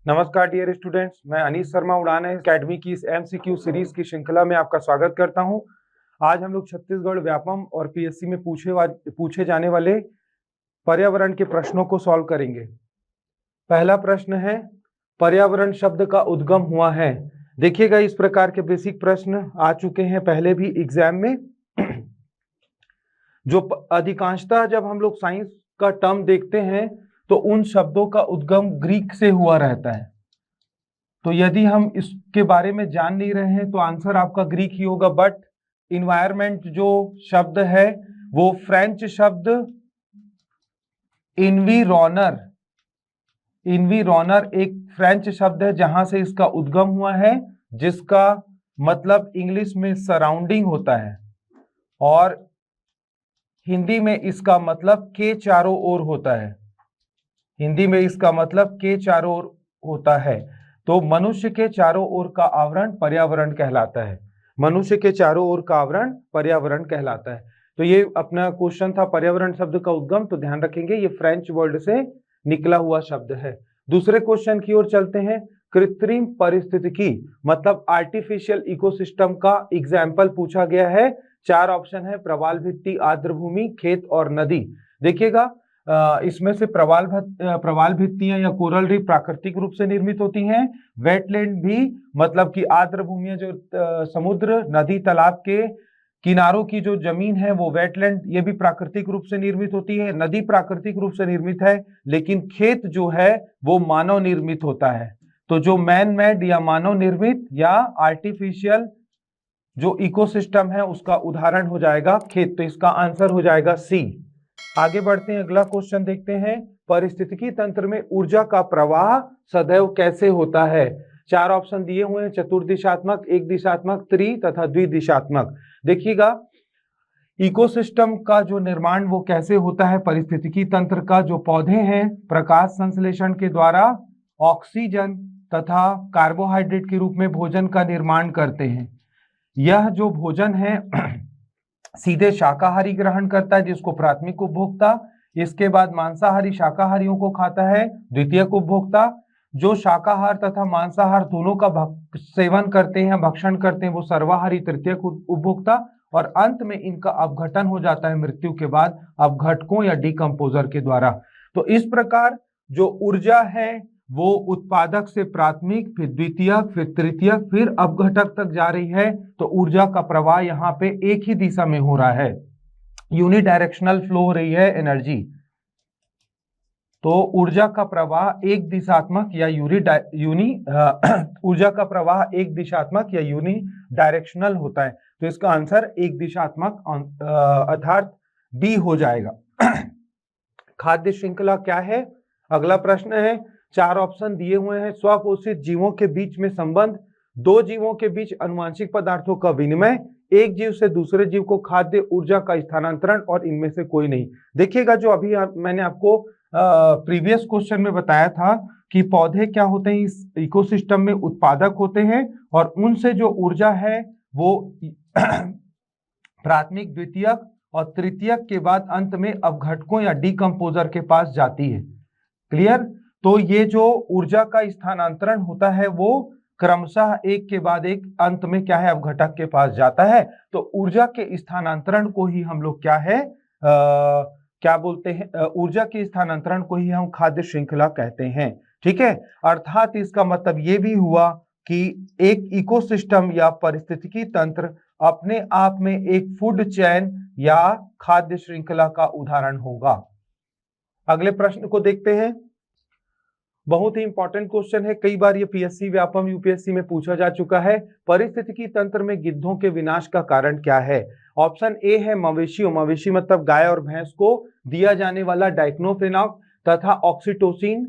नमस्कार dear students, मैं अनीश शर्मा उड़ान अकेडमी की इस एमसीक्यू सीरीज की श्रृंखला में आपका स्वागत करता हूं। आज हम लोग छत्तीसगढ़ व्यापम और पीएससी में पूछे जाने वाले पर्यावरण के प्रश्नों को सॉल्व करेंगे। पहला प्रश्न है, पर्यावरण शब्द का उद्गम हुआ है। देखिएगा, इस प्रकार के बेसिक प्रश्न आ चुके हैं पहले भी एग्जाम में। जो अधिकांशतः जब हम लोग साइंस का टर्म देखते हैं तो उन शब्दों का उद्गम ग्रीक से हुआ रहता है। तो यदि हम इसके बारे में जान नहीं रहे हैं तो आंसर आपका ग्रीक ही होगा। बट इन्वायरमेंट जो शब्द है वो फ्रेंच शब्द इन्वीरोनर एक फ्रेंच शब्द है जहां से इसका उद्गम हुआ है, जिसका मतलब इंग्लिश में सराउंडिंग होता है और हिंदी में इसका मतलब के चारों ओर होता है। हिंदी में इसका मतलब के चारों ओर होता है। तो मनुष्य के चारों ओर का आवरण पर्यावरण कहलाता है। मनुष्य के चारों ओर का आवरण पर्यावरण कहलाता है। तो ये अपना क्वेश्चन था, पर्यावरण शब्द का उद्गम। तो ध्यान रखेंगे ये फ्रेंच वर्ड से निकला हुआ शब्द है। दूसरे क्वेश्चन की ओर चलते हैं। कृत्रिम पारिस्थितिकी मतलब आर्टिफिशियल इकोसिस्टम का एग्जाम्पल पूछा गया है। 4 ऑप्शन है, प्रवाल भित्ति, आर्द्रभूमि, खेत और नदी। देखिएगा, इसमें से प्रवाल भित्तियां या कोरल रीफ प्राकृतिक रूप से निर्मित होती हैं। वेटलैंड भी मतलब कि आर्द्र भूमियां जो समुद्र, नदी, तालाब के किनारों की जो जमीन है वो वेटलैंड, ये भी प्राकृतिक रूप से निर्मित होती है। नदी प्राकृतिक रूप से निर्मित है, लेकिन खेत जो है वो मानव निर्मित होता है। तो जो मैन मेड या मानव निर्मित या आर्टिफिशियल जो इकोसिस्टम है उसका उदाहरण हो जाएगा खेत। तो इसका आंसर हो जाएगा सी। आगे बढ़ते हैं, अगला क्वेश्चन देखते हैं। पारिस्थितिकी तंत्र में ऊर्जा का प्रवाह सदैव कैसे होता है? 4 ऑप्शन दिए हुए हैं, चतुर्दिशात्मक, एक दिशात्मक, त्रि तथा द्विदिशात्मक। देखिएगा, इकोसिस्टम का जो निर्माण वो कैसे होता है। पारिस्थितिकी तंत्र का जो पौधे हैं प्रकाश संश्लेषण के द्वारा ऑक्सीजन तथा कार्बोहाइड्रेट के रूप में भोजन का निर्माण करते हैं। यह जो भोजन है सीधे शाकाहारी ग्रहण करता है, जिसको प्राथमिक उपभोक्ता। इसके बाद मांसाहारी शाकाहारियों को खाता है, द्वितीयक उपभोक्ता। जो शाकाहार तथा मांसाहार दोनों का सेवन करते हैं, भक्षण करते हैं, वो सर्वाहारी तृतीयक उपभोक्ता। और अंत में इनका अपघटन हो जाता है मृत्यु के बाद अपघटकों या डिकम्पोजर के द्वारा। तो इस प्रकार जो ऊर्जा है वो उत्पादक से प्राथमिक, फिर द्वितीयक, फिर तृतीयक, फिर अपघटक तक जा रही है। तो ऊर्जा का प्रवाह यहाँ पे एक ही दिशा में हो रहा है, यूनिडायरेक्शनल फ्लो हो रही है एनर्जी। तो ऊर्जा का प्रवाह एक दिशात्मक या ऊर्जा का प्रवाह एक दिशात्मक या यूनि डायरेक्शनल होता है। तो इसका आंसर एक दिशात्मक अर्थात बी हो जाएगा। खाद्य श्रृंखला क्या है? अगला प्रश्न है। 4 ऑप्शन दिए हुए हैं। स्वपोषित जीवों के बीच में संबंध, 2 जीवों के बीच अनुवांशिक पदार्थों का विनिमय, एक जीव से दूसरे जीव को खाद्य ऊर्जा का स्थानांतरण और इनमें से कोई नहीं। देखिएगा, जो अभी मैंने आपको प्रीवियस क्वेश्चन में बताया था कि पौधे क्या होते हैं, इस इकोसिस्टम में उत्पादक होते हैं और उनसे जो ऊर्जा है वो प्राथमिक, द्वितीयक और तृतीयक के बाद अंत में अपघटकों या डिकम्पोजर के पास जाती है। क्लियर? तो ये जो ऊर्जा का स्थानांतरण होता है वो क्रमशः एक के बाद एक अंत में क्या है, अपघटक के पास जाता है। तो ऊर्जा के स्थानांतरण को ही हम लोग क्या है क्या बोलते हैं, ऊर्जा के स्थानांतरण को ही हम खाद्य श्रृंखला कहते हैं। ठीक है, अर्थात इसका मतलब ये भी हुआ कि एक इकोसिस्टम या पारिस्थितिकी तंत्र अपने आप में एक फूड चेन या खाद्य श्रृंखला का उदाहरण होगा। अगले प्रश्न को देखते हैं। बहुत ही इंपॉर्टेंट क्वेश्चन है, कई बार ये पीएससी, व्यापम, यूपीएससी में पूछा जा चुका है। पारिस्थितिकी तंत्र में गिद्धों के विनाश का कारण क्या है? ऑप्शन ए है मवेशियों, मवेशी मतलब गाय और भैंस को दिया जाने वाला डाइक्लोफेनाक तथा ऑक्सीटोसिन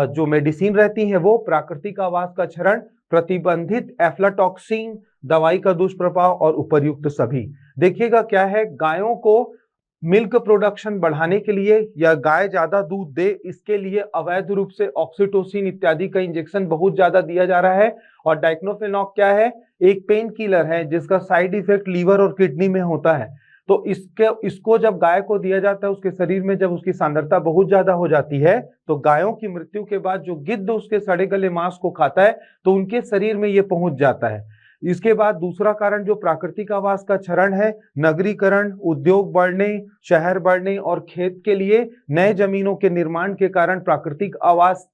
जो मेडिसिन रहती है वो, प्राकृतिक आवास का क्षरण, प्रतिबंधित एफ्लाटॉक्सिन दवाई का दुष्प्रभाव और उपर्युक्त सभी। देखिएगा क्या है, गायों को मिल्क प्रोडक्शन बढ़ाने के लिए या गाय ज्यादा दूध दे इसके लिए अवैध रूप से ऑक्सीटोसिन इत्यादि का इंजेक्शन बहुत ज्यादा दिया जा रहा है। और डाइक्लोफेनाक क्या है, एक पेन किलर है जिसका साइड इफेक्ट लीवर और किडनी में होता है। तो इसको जब गाय को दिया जाता है, उसके शरीर में जब उसकी सांद्रता बहुत ज्यादा हो जाती है, तो गायों की मृत्यु के बाद जो गिद्ध उसके सड़े गले मांस को खाता है, तो उनके शरीर में ये पहुंच जाता है। इसके बाद दूसरा कारण जो प्राकृतिक आवास का क्षरण है, नगरीकरण, उद्योग बढ़ने, शहर बढ़ने और खेत के लिए नए जमीनों के निर्माण के कारण प्राकृतिक आवास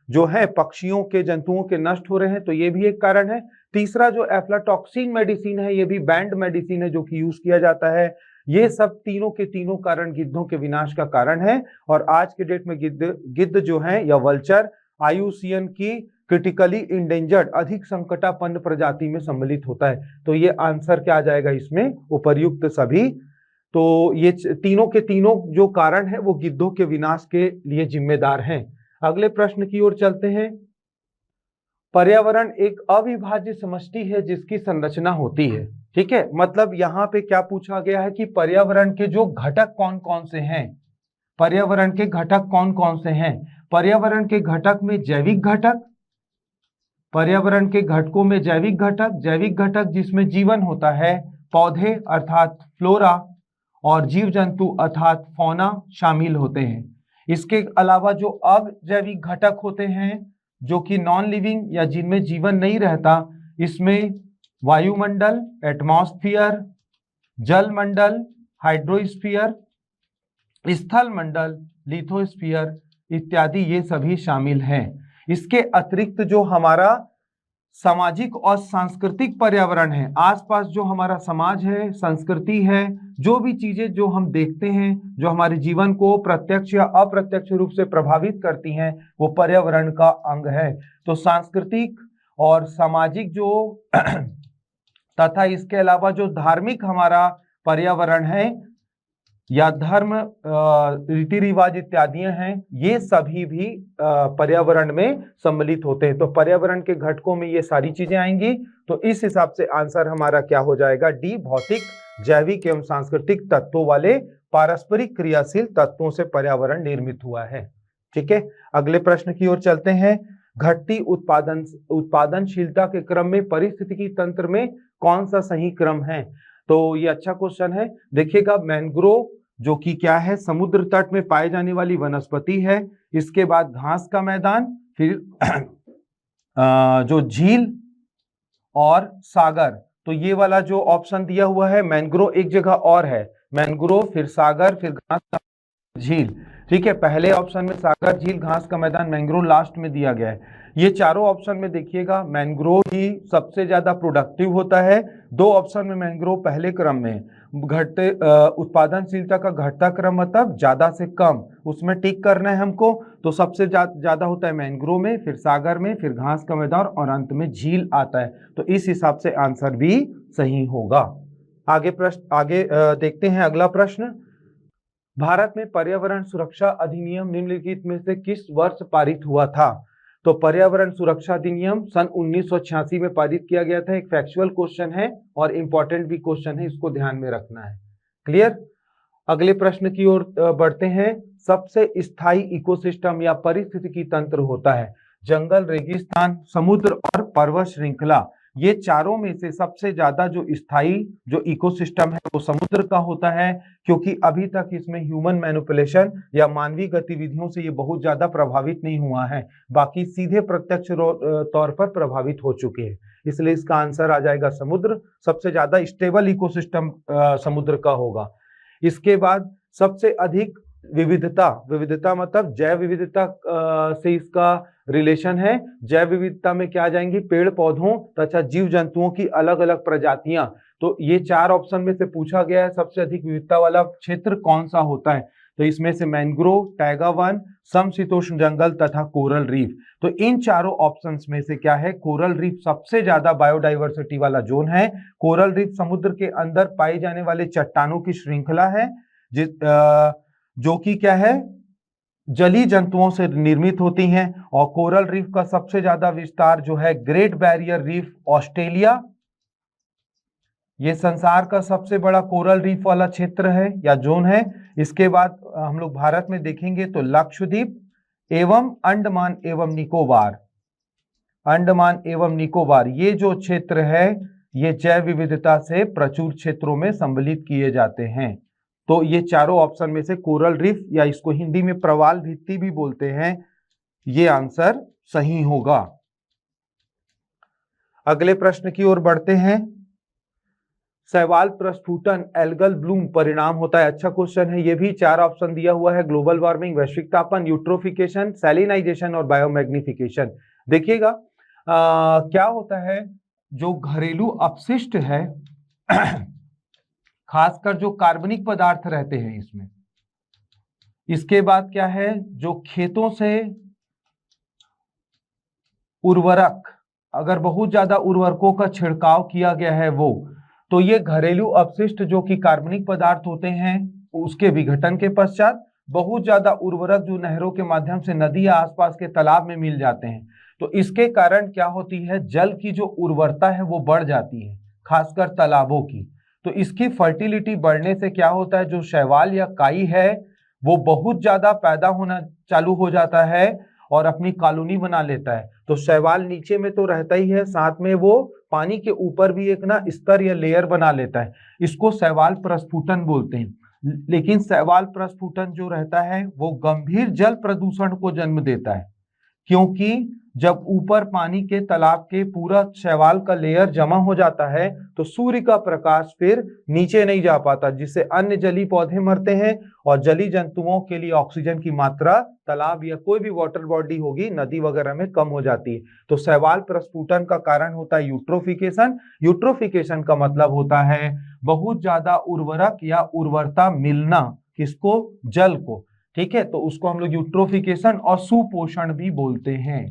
जो है पक्षियों के, जंतुओं के नष्ट हो रहे हैं, तो ये भी एक कारण है। तीसरा जो एफ्लाटॉक्सिन मेडिसिन है, ये भी बैंड मेडिसिन है जो कि यूज किया जाता है। ये सब तीनों के तीनों कारण गिद्धों के विनाश का कारण है। और आज के डेट में गिद्ध जो है या वल्चर IUCN की क्रिटिकली इंडेंजर्ड, अधिक संकटापन्न प्रजाति में सम्मिलित होता है। तो ये आंसर क्या आ जाएगा इसमें, उपर्युक्त सभी। तो ये तीनों के तीनों जो कारण है वो गिद्धों के विनाश के लिए जिम्मेदार हैं। अगले प्रश्न की ओर चलते हैं। पर्यावरण एक अविभाज्य समष्टि है जिसकी संरचना होती है। ठीक है, मतलब यहाँ पे क्या पूछा गया है कि पर्यावरण के जो घटक कौन कौन से हैं, पर्यावरण के घटक कौन कौन से हैं। पर्यावरण के घटक में जैविक घटक, पर्यावरण के घटकों में जैविक घटक जिसमें जीवन होता है, पौधे अर्थात फ्लोरा और जीव जंतु अर्थात फौना शामिल होते हैं। इसके अलावा जो अजैविक घटक होते हैं जो कि नॉन लिविंग या जिनमें जीवन नहीं रहता, इसमें वायुमंडल, एटमॉस्फेयर, जल मंडल, हाइड्रोस्फीयर, स्थल मंडल, लिथोस्फीयर इत्यादि ये सभी शामिल हैं। इसके अतिरिक्त जो हमारा सामाजिक और सांस्कृतिक पर्यावरण है, आसपास जो हमारा समाज है, संस्कृति है, जो भी चीजें जो हम देखते हैं जो हमारे जीवन को प्रत्यक्ष या अप्रत्यक्ष रूप से प्रभावित करती हैं, वो पर्यावरण का अंग है। तो सांस्कृतिक और सामाजिक जो तथा इसके अलावा जो धार्मिक हमारा पर्यावरण है या धर्म, रीति रिवाज इत्यादि हैं, ये सभी भी पर्यावरण में सम्मिलित होते हैं। तो पर्यावरण के घटकों में ये सारी चीजें आएंगी। तो इस हिसाब से आंसर हमारा क्या हो जाएगा, डी। भौतिक, जैविक एवं सांस्कृतिक तत्वों वाले पारस्परिक क्रियाशील तत्वों से पर्यावरण निर्मित हुआ है। ठीक है, अगले प्रश्न की ओर चलते हैं। घटती उत्पादनशीलता के क्रम में पारिस्थितिकी तंत्र में कौन सा सही क्रम है। तो ये अच्छा क्वेश्चन है। देखिएगा, मैंग्रोव जो कि क्या है, समुद्र तट में पाए जाने वाली वनस्पति है। इसके बाद घास का मैदान, फिर जो झील और सागर। तो ये वाला जो ऑप्शन दिया हुआ है, मैंग्रोव एक जगह और है, मैंग्रोव फिर सागर फिर घास का झील। ठीक है, पहले ऑप्शन में सागर, झील, घास का मैदान, मैंग्रोव लास्ट में दिया गया है। ये चारों ऑप्शन में देखिएगा मैंग्रोव ही सबसे ज्यादा प्रोडक्टिव होता है। दो ऑप्शन में मैंग्रोव पहले क्रम में। घटते उत्पादनशीलता का घटता क्रम मतलब ज्यादा से कम, उसमें टिक करना है हमको। तो सबसे ज्यादा होता है मैंग्रोव में, फिर सागर में, फिर घास का मैदान और अंत में झील आता है। तो इस हिसाब से आंसर भी सही होगा। आगे देखते हैं अगला प्रश्न। भारत में पर्यावरण सुरक्षा अधिनियम निम्नलिखित में से किस वर्ष पारित हुआ था। तो पर्यावरण सुरक्षा अधिनियम सन 1986 में पारित किया गया था। एक फैक्चुअल क्वेश्चन है और इंपॉर्टेंट भी क्वेश्चन है, इसको ध्यान में रखना है। क्लियर। अगले प्रश्न की ओर बढ़ते हैं। सबसे स्थायी इकोसिस्टम या पारिस्थितिकी तंत्र होता है जंगल, रेगिस्तान, समुद्र और पर्वत श्रृंखला। ये चारों में से सबसे ज्यादा जो स्थायी जो इकोसिस्टम है वो समुद्र का होता है, क्योंकि अभी तक इसमें ह्यूमन मैनिपुलेशन या मानवीय गतिविधियों से ये बहुत ज्यादा प्रभावित नहीं हुआ है। बाकी सीधे प्रत्यक्ष तौर पर प्रभावित हो चुके हैं, इसलिए इसका आंसर आ जाएगा समुद्र। सबसे ज्यादा स्टेबल इकोसिस्टम समुद्र का होगा। इसके बाद सबसे अधिक विविधता मतलब जैव विविधता से इसका रिलेशन है। जैव विविधता में क्या आ जाएंगी, पेड़ पौधों तथा जीव जंतुओं की अलग अलग प्रजातियां। तो ये चार ऑप्शन में से पूछा गया है सबसे अधिक विविधता वाला क्षेत्र कौन सा होता है। तो इसमें से मैंग्रोव, टैगा वन, समशीतोष्ण जंगल तथा कोरल रीफ। तो इन चारों ऑप्शंस में से क्या है, कोरल रीफ सबसे ज्यादा बायोडाइवर्सिटी वाला जोन है। कोरल रीफ समुद्र के अंदर पाई जाने वाले चट्टानों की श्रृंखला है जो कि क्या है, जलीय जंतुओं से निर्मित होती हैं। और कोरल रीफ का सबसे ज्यादा विस्तार जो है ग्रेट बैरियर रीफ ऑस्ट्रेलिया, ये संसार का सबसे बड़ा कोरल रीफ वाला क्षेत्र है या जोन है। इसके बाद हम लोग भारत में देखेंगे तो लक्षद्वीप एवं अंडमान एवं निकोबार, ये जो क्षेत्र है ये जैव विविधता से प्रचुर क्षेत्रों में सम्मिलित किए जाते हैं। तो ये चारों ऑप्शन में से कोरल रीफ या इसको हिंदी में प्रवाल भित्ति भी बोलते हैं, ये आंसर सही होगा। अगले प्रश्न की ओर बढ़ते हैं। शैवाल प्रस्फुटन एल्गल ब्लूम परिणाम होता है। अच्छा क्वेश्चन है, ये भी 4 ऑप्शन दिया हुआ है, ग्लोबल वार्मिंग, वैश्विक तापन, यूट्रोफिकेशन, सैलिनाइजेशन और बायोमैग्निफिकेशन। देखिएगा क्या होता है, जो घरेलू अपशिष्ट है खासकर जो कार्बनिक पदार्थ रहते हैं इसमें, इसके बाद क्या है, जो खेतों से उर्वरक, अगर बहुत ज्यादा उर्वरकों का छिड़काव किया गया है वो, तो ये घरेलू अपशिष्ट जो कि कार्बनिक पदार्थ होते हैं उसके विघटन के पश्चात बहुत ज्यादा उर्वरक जो नहरों के माध्यम से नदी या आसपास के तालाब में मिल जाते हैं, तो इसके कारण क्या होती है, जल की जो उर्वरता है वो बढ़ जाती है, खासकर तालाबों की। तो इसकी फर्टिलिटी बढ़ने से क्या होता है, जो शैवाल या काई है वो बहुत ज्यादा पैदा होना चालू हो जाता है और अपनी कॉलोनी बना लेता है। तो शैवाल नीचे में तो रहता ही है, साथ में वो पानी के ऊपर भी एक ना स्तर या लेयर बना लेता है, इसको शैवाल प्रस्फुटन बोलते हैं। लेकिन शैवाल प्रस्फुटन जो रहता है वो गंभीर जल प्रदूषण को जन्म देता है, क्योंकि जब ऊपर पानी के तालाब के पूरा शैवाल का लेयर जमा हो जाता है तो सूर्य का प्रकाश फिर नीचे नहीं जा पाता, जिससे अन्य जलीय पौधे मरते हैं और जलीय जंतुओं के लिए ऑक्सीजन की मात्रा तालाब या कोई भी वाटर बॉडी होगी नदी वगैरह में कम हो जाती है। तो शैवाल प्रस्फुटन का कारण होता है यूट्रोफिकेशन। यूट्रोफिकेशन का मतलब होता है बहुत ज्यादा उर्वरक या उर्वरता मिलना, किसको, जल को, ठीक है, तो उसको हम लोग यूट्रोफिकेशन और सुपोषण भी बोलते हैं।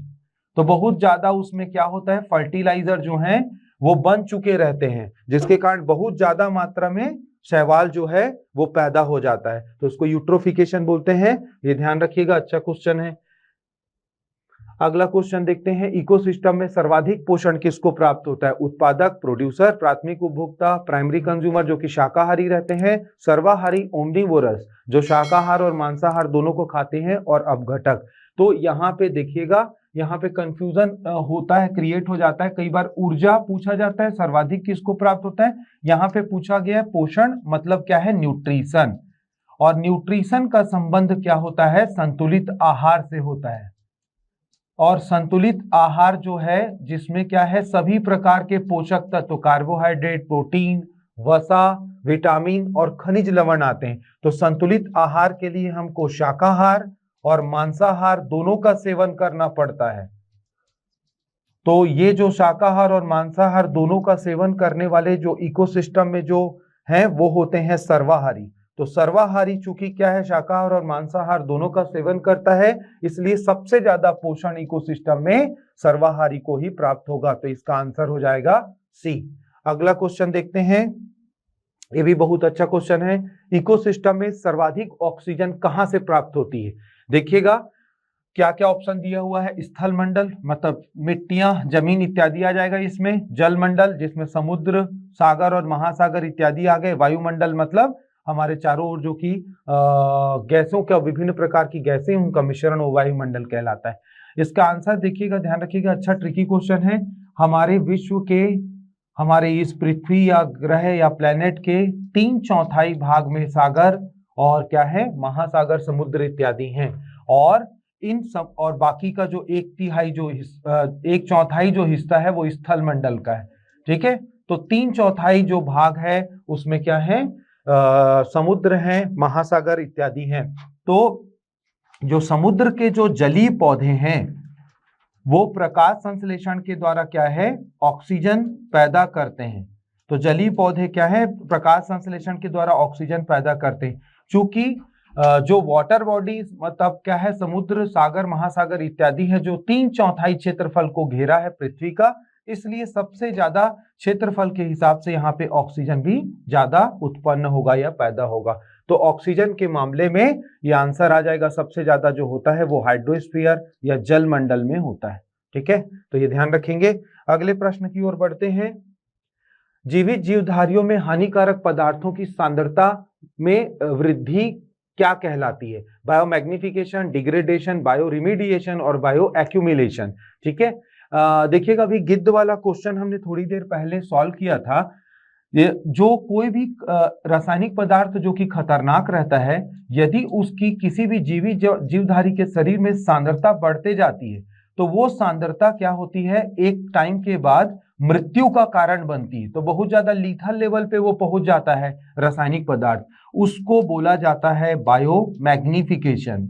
तो बहुत ज्यादा उसमें क्या होता है, फर्टिलाइजर जो हैं वो बन चुके रहते हैं, जिसके कारण बहुत ज्यादा मात्रा में शैवाल जो है वो पैदा हो जाता है, तो उसको यूट्रोफिकेशन बोलते हैं। ये ध्यान रखिएगा, अच्छा क्वेश्चन है। अगला क्वेश्चन देखते हैं, इकोसिस्टम में सर्वाधिक पोषण किसको प्राप्त होता है, उत्पादक, प्रोड्यूसर, प्राथमिक उपभोक्ता, प्राइमरी कंज्यूमर जो कि शाकाहारी रहते हैं, सर्वाहारी, ओमनिवोरस जो शाकाहार और मांसाहार दोनों को खाते हैं, और अपघटक। तो यहाँ पे देखिएगा, यहाँ पे कंफ्यूजन होता है, क्रिएट हो जाता है, कई बार ऊर्जा पूछा जाता है, सर्वाधिक किसको प्राप्त होता है, यहाँ पे पूछा गया है पोषण मतलब क्या है, न्यूट्रिशन, और न्यूट्रिशन का संबंध क्या होता है, संतुलित आहार से होता है। और संतुलित आहार जो है जिसमें क्या है, सभी प्रकार के पोषक तत्व, कार्बोहाइड्रेट, प्रोटीन, वसा, विटामिन और खनिज लवण आते हैं। तो संतुलित आहार के लिए हमको शाकाहार और मांसाहार दोनों का सेवन करना पड़ता है। तो ये जो शाकाहार और मांसाहार दोनों का सेवन करने वाले जो इकोसिस्टम में जो हैं वो होते हैं सर्वाहारी। तो सर्वाहारी चूंकि क्या है, शाकाहार और मांसाहार दोनों का सेवन करता है, इसलिए सबसे ज्यादा पोषण इकोसिस्टम में सर्वाहारी को ही प्राप्त होगा। तो इसका आंसर हो जाएगा सी। अगला क्वेश्चन देखते हैं, ये भी बहुत अच्छा क्वेश्चन है, इकोसिस्टम में सर्वाधिक ऑक्सीजन कहां से प्राप्त होती है। देखिएगा क्या क्या ऑप्शन दिया हुआ है, स्थल मंडल मतलब मिट्टियां, जमीन इत्यादि आ जाएगा इसमें, जल मंडल जिसमें समुद्र, सागर और महासागर इत्यादि आ गए, वायुमंडल मतलब हमारे चारों ओर जो कि गैसों का, विभिन्न प्रकार की गैसें उनका मिश्रण वो वायुमंडल कहलाता है। इसका आंसर देखिएगा, ध्यान रखिएगा, अच्छा ट्रिकी क्वेश्चन है। हमारे विश्व के, हमारे इस पृथ्वी या ग्रह या प्लेनेट के 3/4 भाग में सागर और क्या है, महासागर, समुद्र इत्यादि हैं, और इन सब, और बाकी का जो 1/3 जो 1/4 जो हिस्सा है वो स्थल मंडल का है, ठीक है। तो 3/4 जो भाग है उसमें क्या है, समुद्र हैं, महासागर इत्यादि हैं। तो जो समुद्र के जो जलीय पौधे हैं वो प्रकाश संश्लेषण के द्वारा क्या है, ऑक्सीजन पैदा करते हैं। तो जलीय पौधे क्या है, प्रकाश संश्लेषण के द्वारा ऑक्सीजन पैदा करते हैं। चूंकि जो वाटर बॉडीज मतलब क्या है, समुद्र, सागर, महासागर इत्यादि है, जो 3/4 क्षेत्रफल को घेरा है पृथ्वी का, इसलिए सबसे ज्यादा क्षेत्रफल के हिसाब से यहाँ पे ऑक्सीजन भी ज्यादा उत्पन्न होगा या पैदा होगा। तो ऑक्सीजन के मामले में ये आंसर आ जाएगा, सबसे ज्यादा जो होता है वो हाइड्रोस्फीयर या जल मंडल में होता है, ठीक है। तो ये ध्यान रखेंगे। अगले प्रश्न की ओर बढ़ते हैं, जीवित जीवधारियों में हानिकारक पदार्थों की सांद्रता में वृद्धि क्या कहलाती है, बायोमैग्निफिकेशन, डिग्रेडेशन, बायो रिमीडिएशन और बायो एक्यूमुलेशन, ठीक है। देखिएगा अभी गिद्ध वाला क्वेश्चन हमने थोड़ी देर पहले सॉल्व किया था। ये जो कोई भी रासायनिक पदार्थ जो कि खतरनाक रहता है, यदि उसकी किसी भी जीवधारी के शरीर में सांद्रता बढ़ते जाती है तो वो सांद्रता क्या होती है, एक टाइम के बाद मृत्यु का कारण बनती है। तो बहुत ज्यादा लीथल लेवल पे वो पहुंच जाता है रासायनिक पदार्थ, उसको बोला जाता है बायोमैग्निफिकेशन।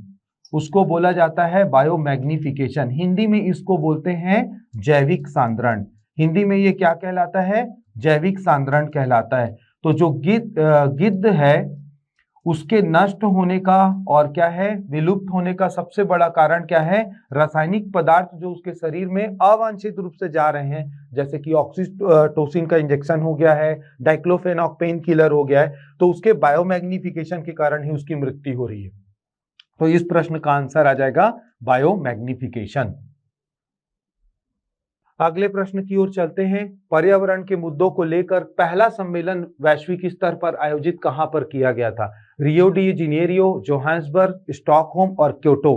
उसको बोला जाता है बायोमैग्निफिकेशन। हिंदी में इसको बोलते हैं जैविक सांद्रण। हिंदी में ये क्या कहलाता है, जैविक सांद्रण कहलाता है। तो जो गिद्ध है उसके नष्ट होने का और क्या है, विलुप्त होने का सबसे बड़ा कारण क्या है, रासायनिक पदार्थ जो उसके शरीर में अवांछित रूप से जा रहे हैं, जैसे कि ऑक्सीटोसिन का इंजेक्शन हो गया है, डाइक्लोफेनाक पेन किलर हो गया है, तो उसके बायोमैग्निफिकेशन के कारण ही उसकी मृत्यु हो रही है। तो इस प्रश्न का आंसर आ जाएगा बायोमैग्निफिकेशन। अगले प्रश्न की ओर चलते हैं। पर्यावरण के मुद्दों को लेकर पहला सम्मेलन वैश्विक स्तर पर आयोजित कहां पर किया गया था? Rio de Janeiro, Johannesburg, Stockholm और क्योटो।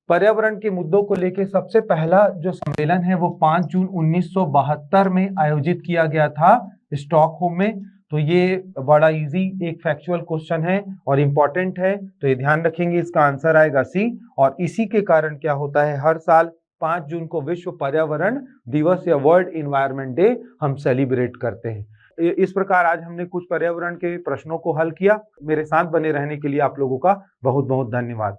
पर्यावरण के मुद्दों को लेकर सबसे पहला जो सम्मेलन है वो 5 जून 1972 में आयोजित किया गया था स्टॉकहोम में। तो ये बड़ा इजी एक फैक्चुअल क्वेश्चन है और इंपॉर्टेंट है, तो ये ध्यान रखेंगे, इसका आंसर आएगा सी। और इसी के कारण क्या होता है, हर साल 5 जून को विश्व पर्यावरण दिवस या वर्ल्ड इन्वायरमेंट डे हम सेलिब्रेट करते हैं। इस प्रकार आज हमने कुछ पर्यावरण के प्रश्नों को हल किया। मेरे साथ बने रहने के लिए आप लोगों का बहुत बहुत धन्यवाद।